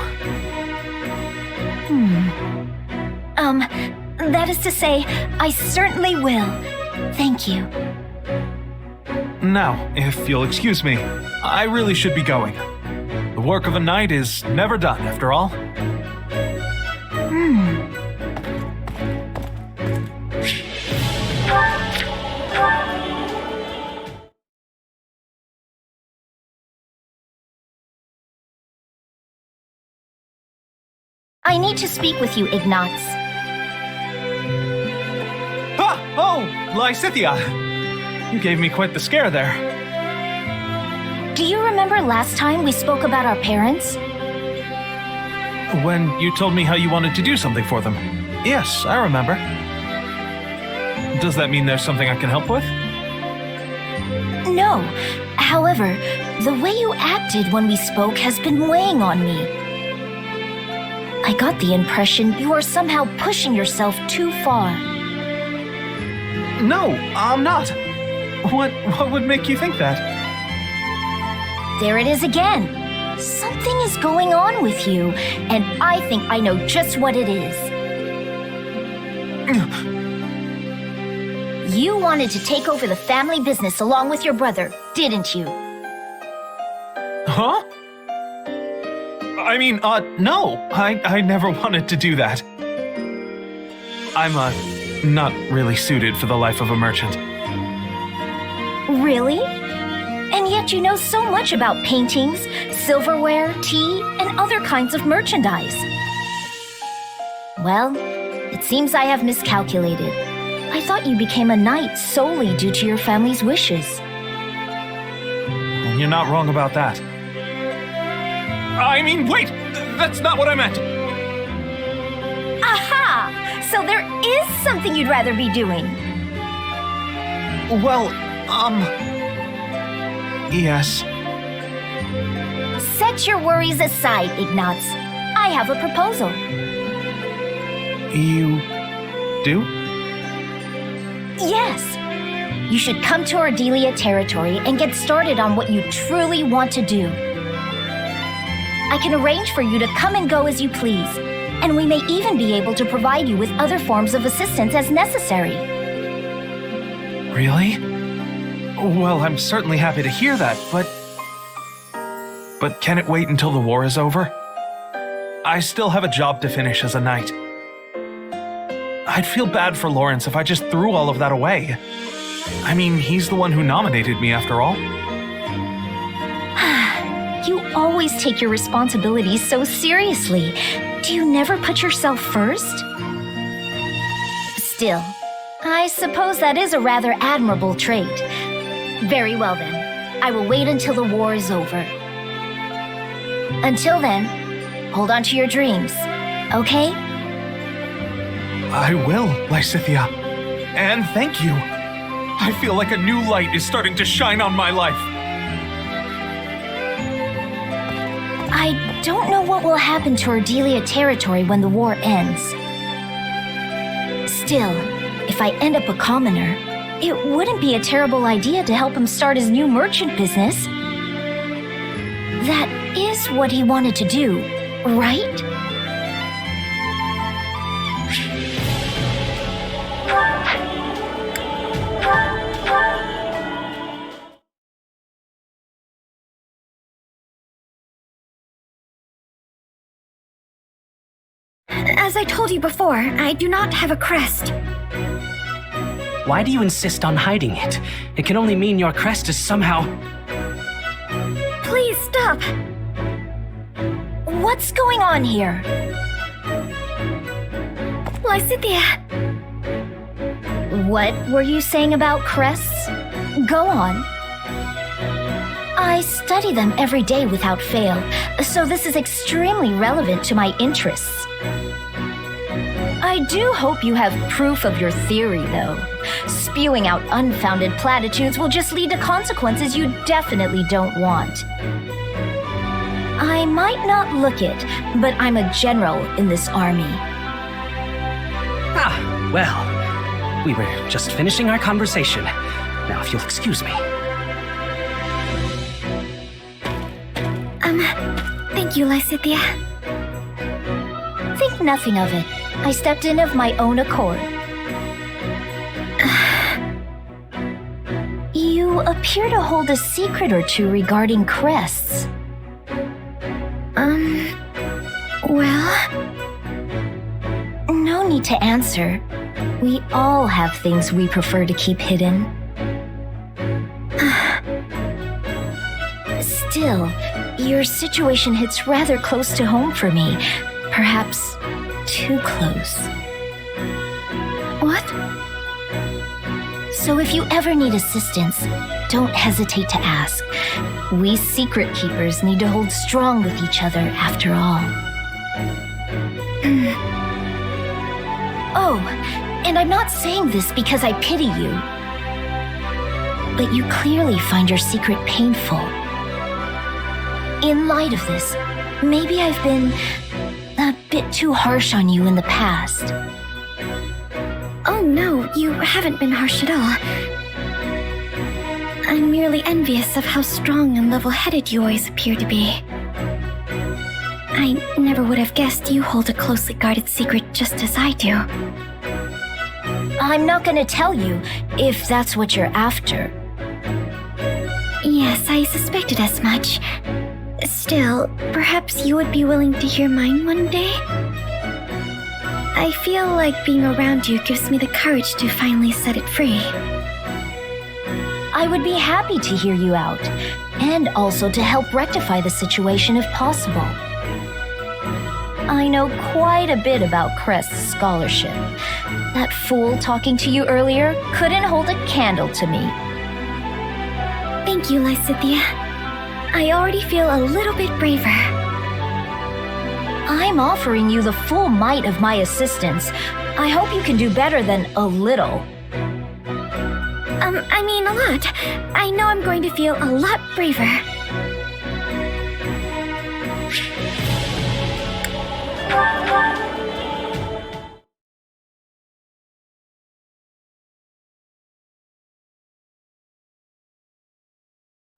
That is to say, I certainly will. Thank you. Now, if you'll excuse me, I really should be going. The work of a knight is never done, after all. I need to speak with you, Ignatz. Ah! Oh, Lysithea! You gave me quite the scare there. Do you remember last time we spoke about our parents? When you told me how you wanted to do something for them. Yes, I remember. Does that mean there's something I can help with? No. However, the way you acted when we spoke has been weighing on me. I got the impression you are somehow pushing yourself too far. No, I'm not. What would make you think that? There it is again. Something is going on with you, and I think I know just what it is. You wanted to take over the family business along with your brother, didn't you? Huh? I mean, no. I never wanted to do that. I'm, not really suited for the life of a merchant. Really? And yet you know so much about paintings, silverware, tea, and other kinds of merchandise. Well, it seems I have miscalculated. I thought you became a knight solely due to your family's wishes. You're not wrong about that. I mean, wait! That's not what I meant! Aha! So there is something you'd rather be doing. Well, yes. Set your worries aside, Ignatz. I have a proposal. You do? Yes. You should come to Ardelia territory and get started on what you truly want to do. I can arrange for you to come and go as you please, and we may even be able to provide you with other forms of assistance as necessary. Really? Well, I'm certainly happy to hear that, but can it wait until the war is over? I still have a job to finish as a knight. I'd feel bad for Lawrence if I just threw all of that away. I mean, he's the one who nominated me after all. You always take your responsibilities so seriously. Do you never put yourself first? Still, I suppose that is a rather admirable trait. Very well then. I will wait until the war is over. Until then, hold on to your dreams, okay? I will, Lysithea. And thank you. I feel like a new light is starting to shine on my life. I don't know what will happen to Ardelia territory when the war ends. Still, if I end up a commoner, it wouldn't be a terrible idea to help him start his new merchant business. That is what he wanted to do, right? As I told you before, I do not have a crest. Why do you insist on hiding it? It can only mean your crest is somehow... Please stop! What's going on here? Lysithea! What were you saying about crests? Go on. I study them every day without fail, so this is extremely relevant to my interests. I do hope you have proof of your theory, though. Spewing out unfounded platitudes will just lead to consequences you definitely don't want. I might not look it, but I'm a general in this army. Ah, well, we were just finishing our conversation. Now, if you'll excuse me. Thank you, Lysithea. Think nothing of it. I stepped in of my own accord. You appear to hold a secret or two regarding crests. Well... No need to answer. We all have things we prefer to keep hidden. Still, your situation hits rather close to home for me. Perhaps too close. What? So if you ever need assistance, don't hesitate to ask. We secret keepers need to hold strong with each other after all. Oh, and I'm not saying this because I pity you. But you clearly find your secret painful. In light of this, maybe I've been a bit too harsh on you in the past. Oh no, you haven't been harsh at all. I'm merely envious of how strong and level-headed you always appear to be. I never would have guessed you hold a closely guarded secret just as I do. I'm not gonna tell you, if that's what you're after. Yes, I suspected as much. Still, perhaps you would be willing to hear mine one day? I feel like being around you gives me the courage to finally set it free. I would be happy to hear you out, and also to help rectify the situation if possible. I know quite a bit about Crest's scholarship. That fool talking to you earlier couldn't hold a candle to me. Thank you, Lysithea. I already feel a little bit braver. I'm offering you the full might of my assistance. I hope you can do better than a little. I mean a lot. I know I'm going to feel a lot braver.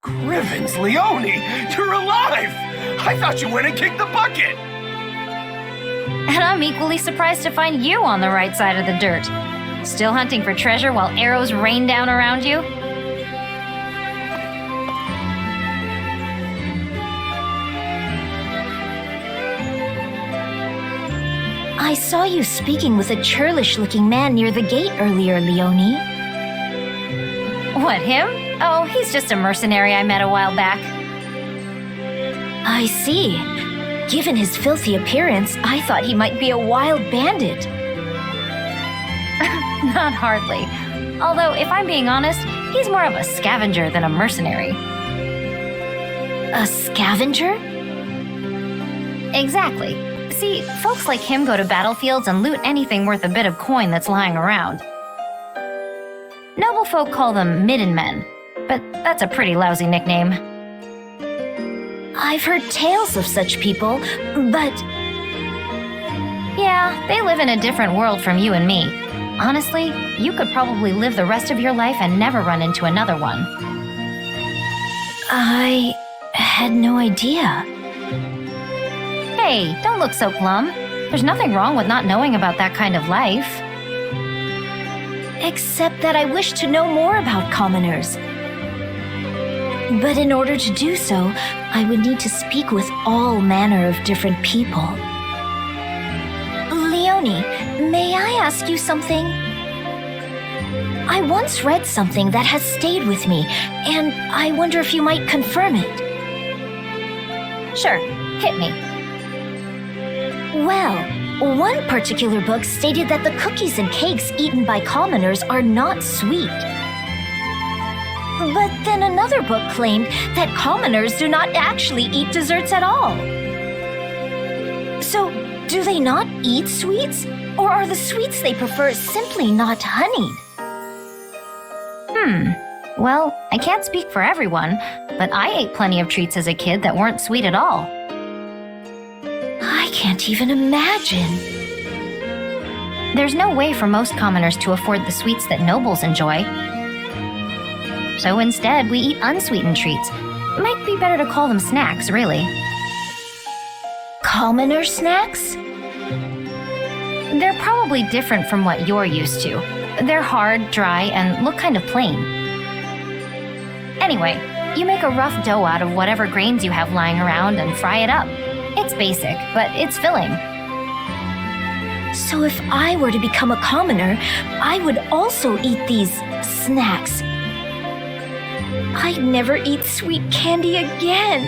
Grivens, Leone, you're alive! I thought you went and kicked the bucket! And I'm equally surprised to find you on the right side of the dirt. Still hunting for treasure while arrows rain down around you? I saw you speaking with a churlish-looking man near the gate earlier, Leone. What, him? Oh, he's just a mercenary I met a while back. I see. Given his filthy appearance, I thought he might be a wild bandit. Not hardly. Although, if I'm being honest, he's more of a scavenger than a mercenary. A scavenger? Exactly. See, folks like him go to battlefields and loot anything worth a bit of coin that's lying around. Noble folk call them midden men, but that's a pretty lousy nickname. I've heard tales of such people, but... Yeah, they live in a different world from you and me. Honestly, you could probably live the rest of your life and never run into another one. I had no idea. Hey, don't look so glum. There's nothing wrong with not knowing about that kind of life. Except that I wish to know more about commoners. But in order to do so, I would need to speak with all manner of different people. Leone, may I ask you something? I once read something that has stayed with me, and I wonder if you might confirm it. Sure, hit me. Well, one particular book stated that the cookies and cakes eaten by commoners are not sweet. But then another book claimed that commoners do not actually eat desserts at all. So, do they not eat sweets? Or are the sweets they prefer simply not honeyed? Well, I can't speak for everyone, but I ate plenty of treats as a kid that weren't sweet at all. I can't even imagine. There's no way for most commoners to afford the sweets that nobles enjoy. So instead, we eat unsweetened treats. Might be better to call them snacks, really. Commoner snacks? They're probably different from what you're used to. They're hard, dry, and look kind of plain. Anyway, you make a rough dough out of whatever grains you have lying around and fry it up. It's basic, but it's filling. So if I were to become a commoner, I would also eat these snacks. I'd never eat sweet candy again.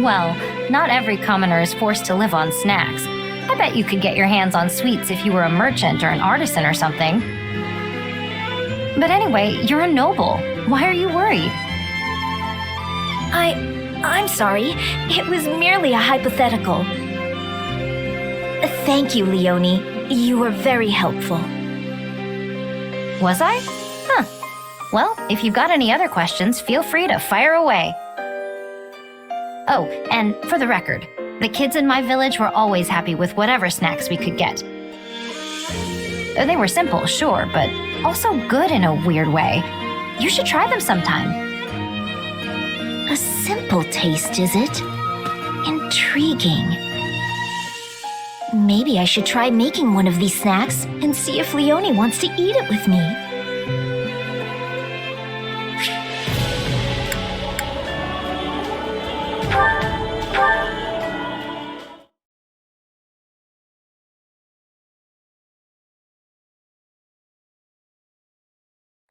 Well, not every commoner is forced to live on snacks. I bet you could get your hands on sweets if you were a merchant or an artisan or something. But anyway, you're a noble. Why are you worried? I'm sorry. It was merely a hypothetical. Thank you, Leone. You were very helpful. Was I? Huh. Well, if you've got any other questions, feel free to fire away. Oh, and for the record, the kids in my village were always happy with whatever snacks we could get. They were simple, sure, but also good in a weird way. You should try them sometime. A simple taste, is it? Intriguing. Maybe I should try making one of these snacks and see if Leone wants to eat it with me.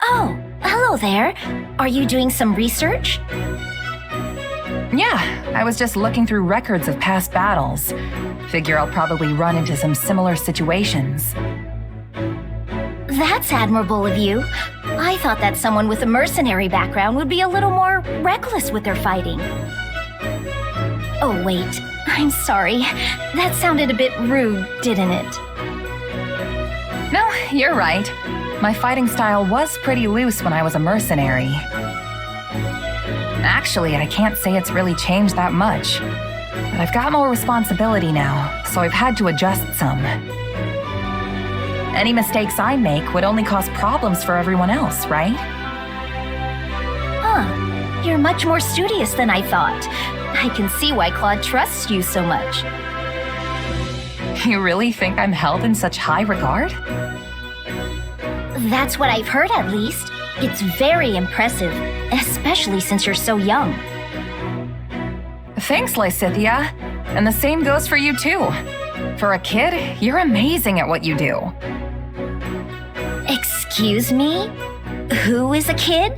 Oh, hello there. Are you doing some research? Yeah, I was just looking through records of past battles. Figure I'll probably run into some similar situations. That's admirable of you. I thought that someone with a mercenary background would be a little more reckless with their fighting. Oh, wait. I'm sorry. That sounded a bit rude, didn't it? No, you're right. My fighting style was pretty loose when I was a mercenary. Actually, I can't say it's really changed that much. But I've got more responsibility now, so I've had to adjust some. Any mistakes I make would only cause problems for everyone else, right? Huh. You're much more studious than I thought. I can see why Claude trusts you so much. You really think I'm held in such high regard? That's what I've heard, at least. It's very impressive, especially since you're so young. Thanks, Lysithea. And the same goes for you, too. For a kid, you're amazing at what you do. Excuse me? Who is a kid?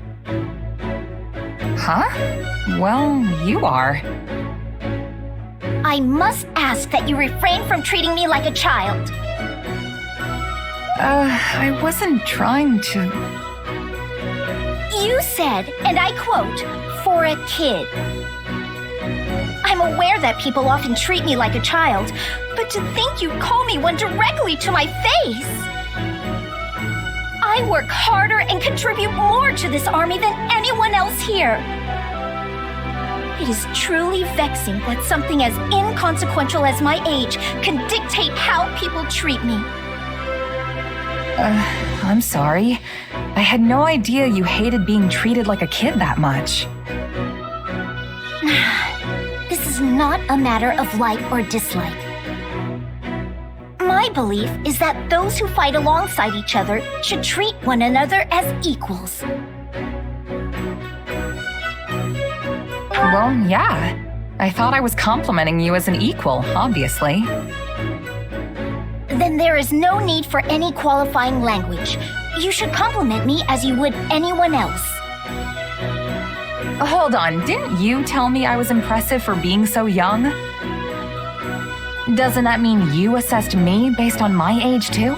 Huh? Well, you are. I must ask that you refrain from treating me like a child. I wasn't trying to... You said, and I quote, for a kid. I'm aware that people often treat me like a child, but to think you'd call me one directly to my face! I work harder and contribute more to this army than anyone else here. It is truly vexing that something as inconsequential as my age can dictate how people treat me. I'm sorry. I had no idea you hated being treated like a kid that much. This is not a matter of like or dislike. My belief is that those who fight alongside each other should treat one another as equals. Well, yeah. I thought I was complimenting you as an equal, obviously. Then there is no need for any qualifying language. You should compliment me as you would anyone else. Hold on, didn't you tell me I was impressive for being so young? Doesn't that mean you assessed me based on my age, too?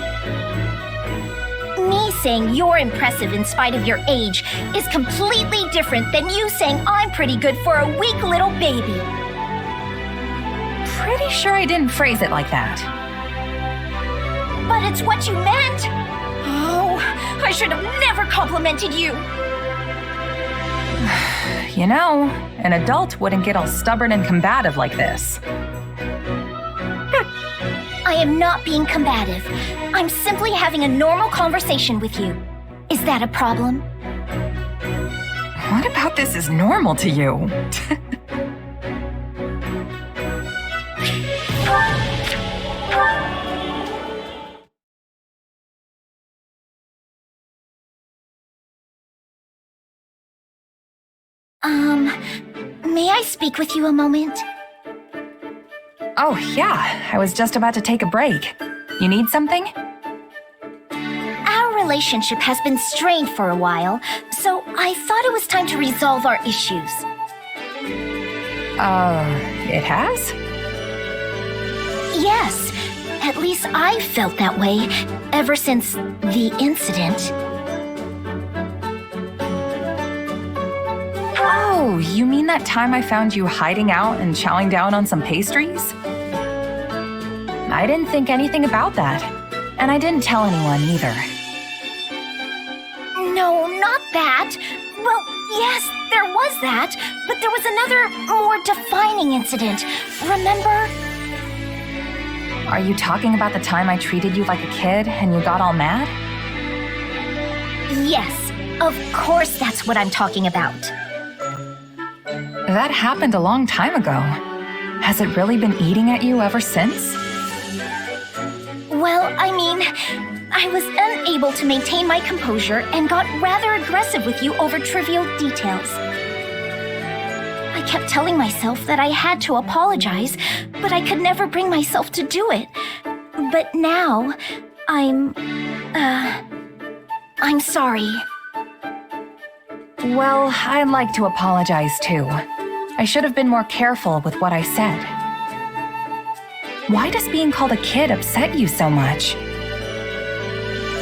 Me saying you're impressive in spite of your age is completely different than you saying I'm pretty good for a weak little baby. Pretty sure I didn't phrase it like that. But it's what you meant! Oh, I should have never complimented you! You know, an adult wouldn't get all stubborn and combative like this. I am not being combative. I'm simply having a normal conversation with you. Is that a problem? What about this is normal to you? May I speak with you a moment? Oh, yeah. I was just about to take a break. You need something? Our relationship has been strained for a while, so I thought it was time to resolve our issues. It has? Yes, at least I felt that way ever since the incident. Oh, you mean that time I found you hiding out and chowing down on some pastries? I didn't think anything about that, and I didn't tell anyone either. No, not that. Well, yes, there was that, but there was another, more defining incident. Remember? Are you talking about the time I treated you like a kid and you got all mad? Yes, of course that's what I'm talking about. That happened a long time ago. Has it really been eating at you ever since? Well, I mean, I was unable to maintain my composure and got rather aggressive with you over trivial details. I kept telling myself that I had to apologize, but I could never bring myself to do it. But now, I'm sorry. Well, I'd like to apologize too. I should have been more careful with what I said. Why does being called a kid upset you so much?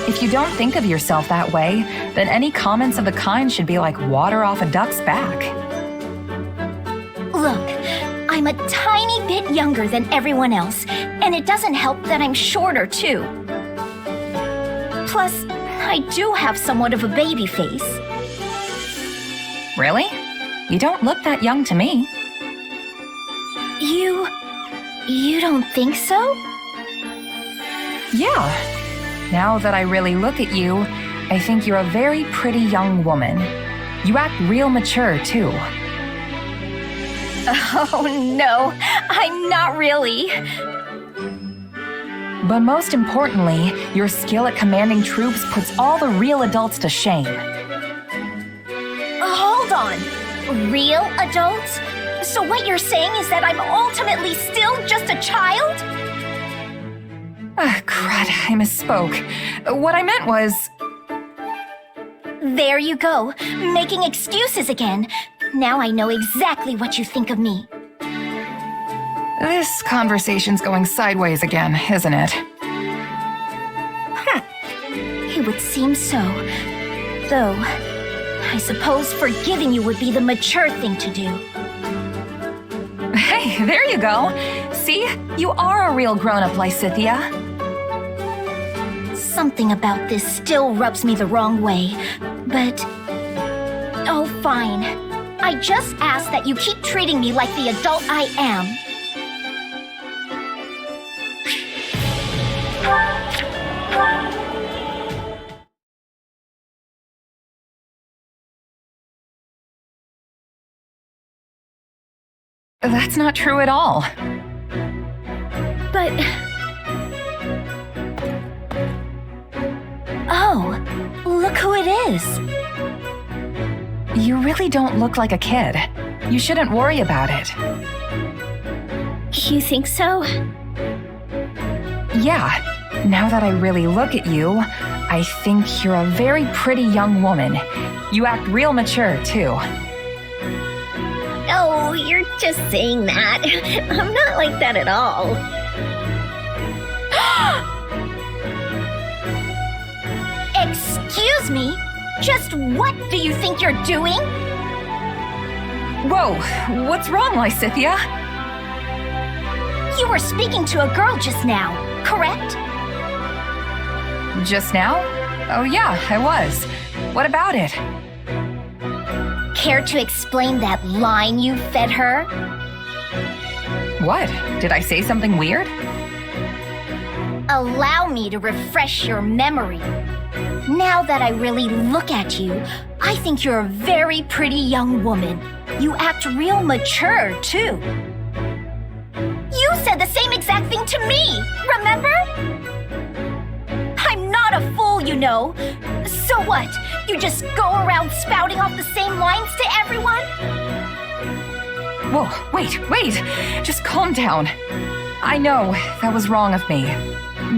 If you don't think of yourself that way, then any comments of the kind should be like water off a duck's back. Look, I'm a tiny bit younger than everyone else, and it doesn't help that I'm shorter too. Plus, I do have somewhat of a baby face. Really? You don't look that young to me. You don't think so? Yeah. Now that I really look at you, I think you're a very pretty young woman. You act real mature, too. Oh no, I'm not really. But most importantly, your skill at commanding troops puts all the real adults to shame. Hold on. Real adults? So what you're saying is that I'm ultimately still just a child? Crud, I misspoke. What I meant was... There you go, making excuses again. Now I know exactly what you think of me. This conversation's going sideways again, isn't it? It would seem so. Though, I suppose forgiving you would be the mature thing to do. Hey, there you go. See? You are a real grown-up, Lysithea. Something about this still rubs me the wrong way, but... Oh, fine. I just ask that you keep treating me like the adult I am. That's not true at all. But... Oh, look who it is. You really don't look like a kid. You shouldn't worry about it. You think so? Yeah. Now that I really look at you, I think you're a very pretty young woman. You act real mature, too. Oh, you're just saying that. I'm not like that at all. Excuse me? Just what do you think you're doing? Whoa, what's wrong, Lysithea? You were speaking to a girl just now, correct? Just now? Oh yeah, I was. What about it? Care to explain that line you fed her? What? Did I say something weird? Allow me to refresh your memory. Now that I really look at you, I think you're a very pretty young woman. You act real mature, too. You said the same exact thing to me, remember? I'm not a fool, you know. So what? You just go around spouting off the same lines to everyone? Whoa, wait. Just calm down. I know that was wrong of me,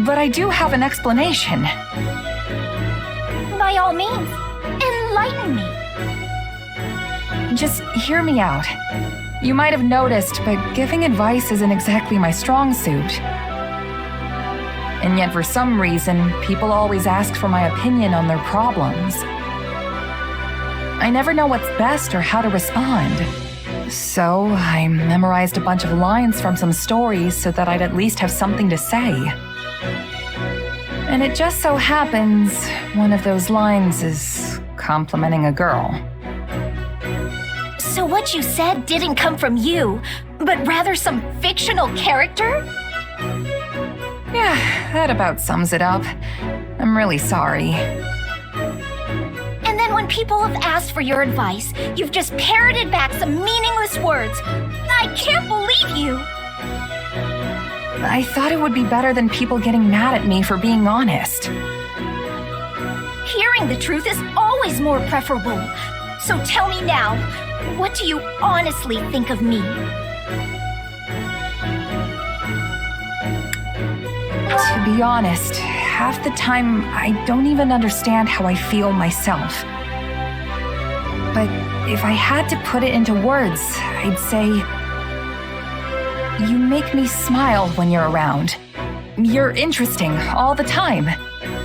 but I do have an explanation. By all means, enlighten me. Just hear me out. You might have noticed, but giving advice isn't exactly my strong suit. And yet for some reason, people always ask for my opinion on their problems. I never know what's best or how to respond. So I memorized a bunch of lines from some stories so that I'd at least have something to say. And it just so happens one of those lines is complimenting a girl. So what you said didn't come from you, but rather some fictional character? Yeah, that about sums it up. I'm really sorry. And then when people have asked for your advice, you've just parroted back some meaningless words. I can't believe you! I thought it would be better than people getting mad at me for being honest. Hearing the truth is always more preferable. So tell me now, what do you honestly think of me? To be honest, half the time I don't even understand how I feel myself. But if I had to put it into words, I'd say... You make me smile when you're around. You're interesting all the time.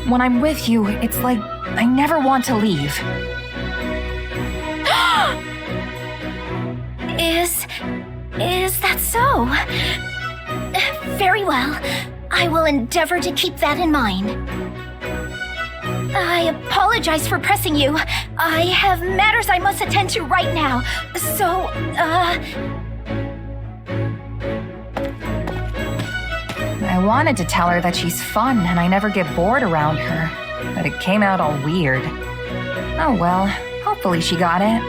When I'm with you, it's like I never want to leave. Is that so? Very well. I will endeavor to keep that in mind. I apologize for pressing you. I have matters I must attend to right now. So, I wanted to tell her that she's fun and I never get bored around her, but it came out all weird. Oh well, hopefully she got it.